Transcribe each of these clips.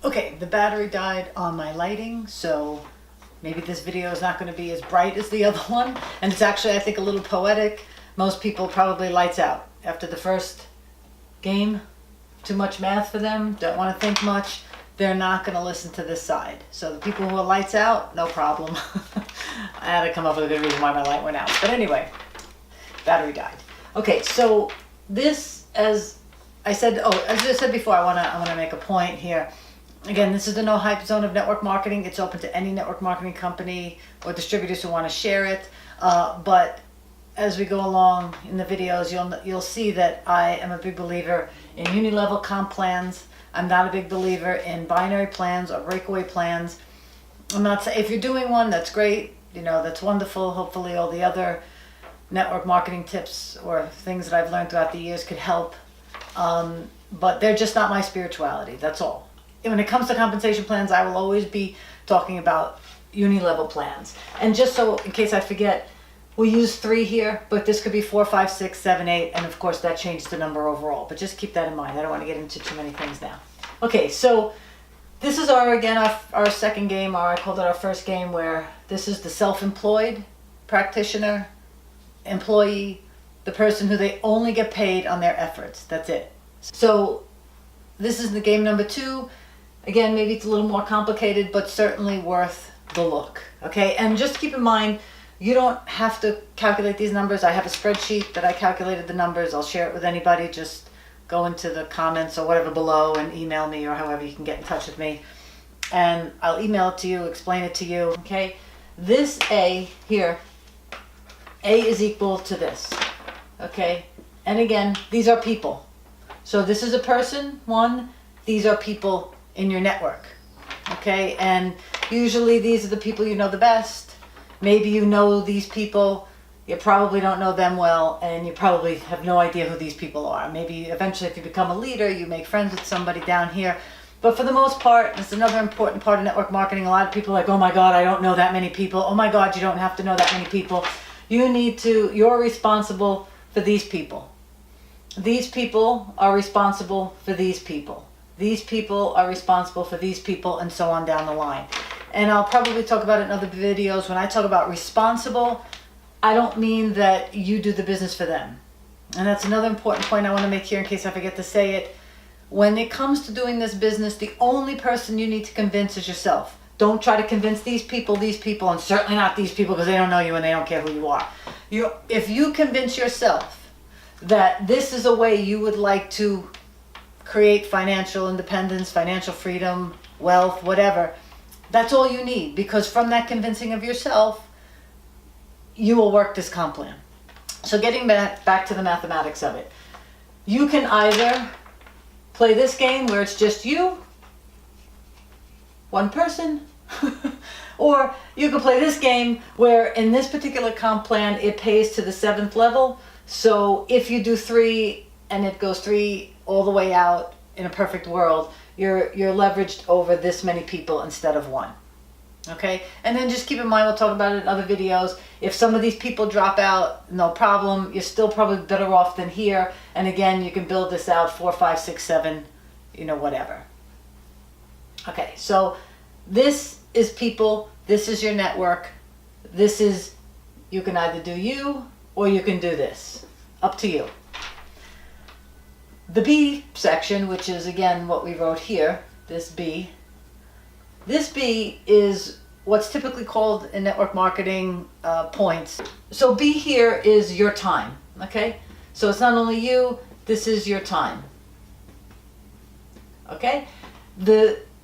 Okay, the battery died on my lighting, so maybe this video is not going to be as bright as the other one. And it's actually, I think, a little poetic. Most people probably lights out after the first game. Too much math for them, don't want to think much. They're not going to listen to this side. So the people who are lights out, no problem. I had to come up with a good reason why my light went out. But anyway, battery died. Okay, so this, as I said before, I want to make a point here. Again, this is the no hype zone of network marketing. It's open to any network marketing company or distributors who want to share it. But as we go along in the videos, you'll see that I am a big believer in uni-level comp plans. I'm not a big believer in binary plans or breakaway plans. I'm not saying if you're doing one, that's great. You know, that's wonderful. Hopefully, all the other network marketing tips or things that I've learned throughout the years could help. But they're just not my spirituality. That's all. When it comes to compensation plans, I will always be talking about uni-level plans. And just so, in case I forget, we use 3 here, but this could be 4, 5, 6, 7, 8, and of course that changed the number overall. But just keep that in mind. I don't want to get into too many things now. Okay, so this is our second game, or I called it our first game, where this is the self-employed practitioner, employee, the person who they only get paid on their efforts. That's it. So this is the game number 2. Again, maybe it's a little more complicated, but certainly worth the look. Okay, and just keep in mind, you don't have to calculate these numbers. I have a spreadsheet that I calculated the numbers. I'll share it with anybody. Just go into the comments or whatever below and email me, or however you can get in touch with me. And I'll email it to you, explain it to you. Okay, this A here, A is equal to this. Okay, and again, these are people. So this is a person, 1. These are people in your network. Okay, and usually these are the people you know the best. Maybe you know these people, you probably don't know them well, and you probably have no idea who these people are. Maybe eventually if you become a leader, you make friends with somebody down here. But for the most part, it's another important part of network marketing. A lot of people are like, oh my God, I don't know that many people. Oh my God, you don't have to know that many people. You're responsible for these people. These people are responsible for these people. These people are responsible for these people, and so on down the line. And I'll probably talk about it in other videos. When I talk about responsible, I don't mean that you do the business for them. And that's another important point I want to make here in case I forget to say it. When it comes to doing this business, the only person you need to convince is yourself. Don't try to convince these people, and certainly not these people, because they don't know you and they don't care who you are. If you convince yourself that this is a way you would like to create financial independence, financial freedom, wealth, whatever, that's all you need, because from that convincing of yourself, you will work this comp plan. So getting back to the mathematics of it, you can either play this game where it's just you, one person, or you can play this game where in this particular comp plan, it pays to the 7th level. So if you do 3 and it goes 3 all the way out in a perfect world, you're leveraged over this many people instead of 1. Okay, and then just keep in mind, we'll talk about it in other videos. If some of these people drop out, no problem. You're still probably better off than here. And again, you can build this out 4, 5, 6, 7, whatever. Okay, so this is people. This is your network. This is, you can either do you or you can do this. Up to you. The B section, which is again what we wrote here, this B is what's typically called in network marketing points. So B here is your time, okay? So it's not only you, this is your time, okay?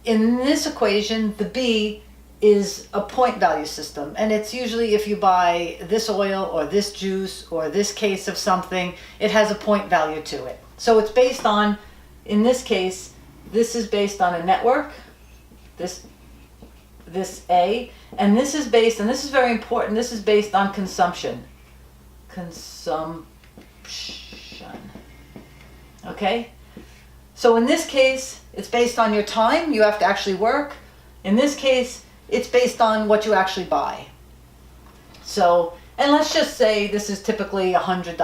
In this equation, the B is a point value system, and it's usually if you buy this oil or this juice or this case of something, it has a point value to it. So it's based on, in this case, this is based on a network, this A, and this is based, and this is very important, this is based on consumption. Okay? So in this case, it's based on your time, you have to actually work. In this case, it's based on what you actually buy. So, and let's just say this is typically $100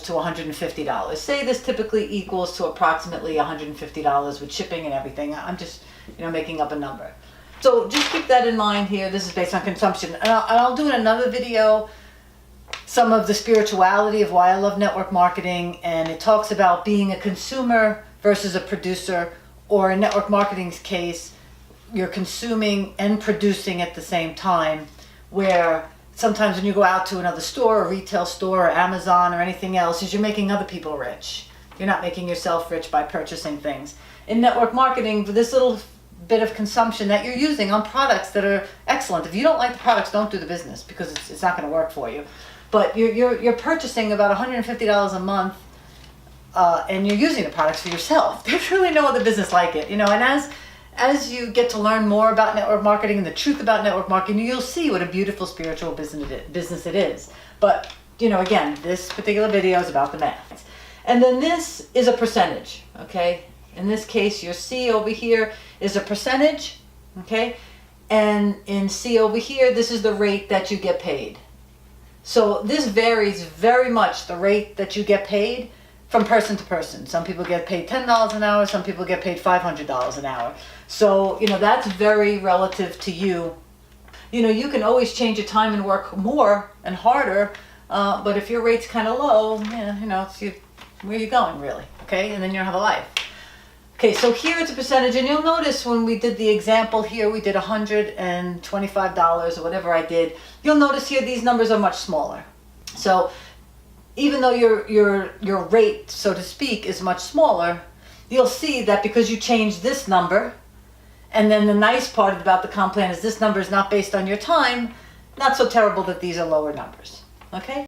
to $150. Say this typically equals to approximately $150 with shipping and everything. I'm just making up a number. So just keep that in mind here. This is based on consumption. And I'll do in another video some of the spirituality of why I love network marketing, and it talks about being a consumer versus a producer, or in network marketing's case, you're consuming and producing at the same time, where sometimes when you go out to another store, a retail store, or Amazon, or anything else, is you're making other people rich. You're not making yourself rich by purchasing things. In network marketing, this little bit of consumption that you're using on products that are excellent. If you don't like the products, don't do the business, because it's not going to work for you. But you're purchasing about $150 a month, and you're using the products for yourself. There's really no other business like it, And as you get to learn more about network marketing and the truth about network marketing, you'll see what a beautiful spiritual business it is. But, again, this particular video is about the math. And then this is a percentage, okay? In this case, your C over here is a percentage, okay? And in C over here, this is the rate that you get paid. So this varies very much, the rate that you get paid, from person to person. Some people get paid $10 an hour, some people get paid $500 an hour. So, that's very relative to you. You can always change your time and work more and harder, but if your rate's kind of low, where are you going really? Okay, and then you don't have a life. Okay, so here it's a percentage, and you'll notice when we did the example here, we did $125 or whatever I did. You'll notice here these numbers are much smaller. So even though your rate, so to speak, is much smaller, you'll see that because you changed this number, and then the nice part about the comp plan is this number is not based on your time, not so terrible that these are lower numbers. Okay?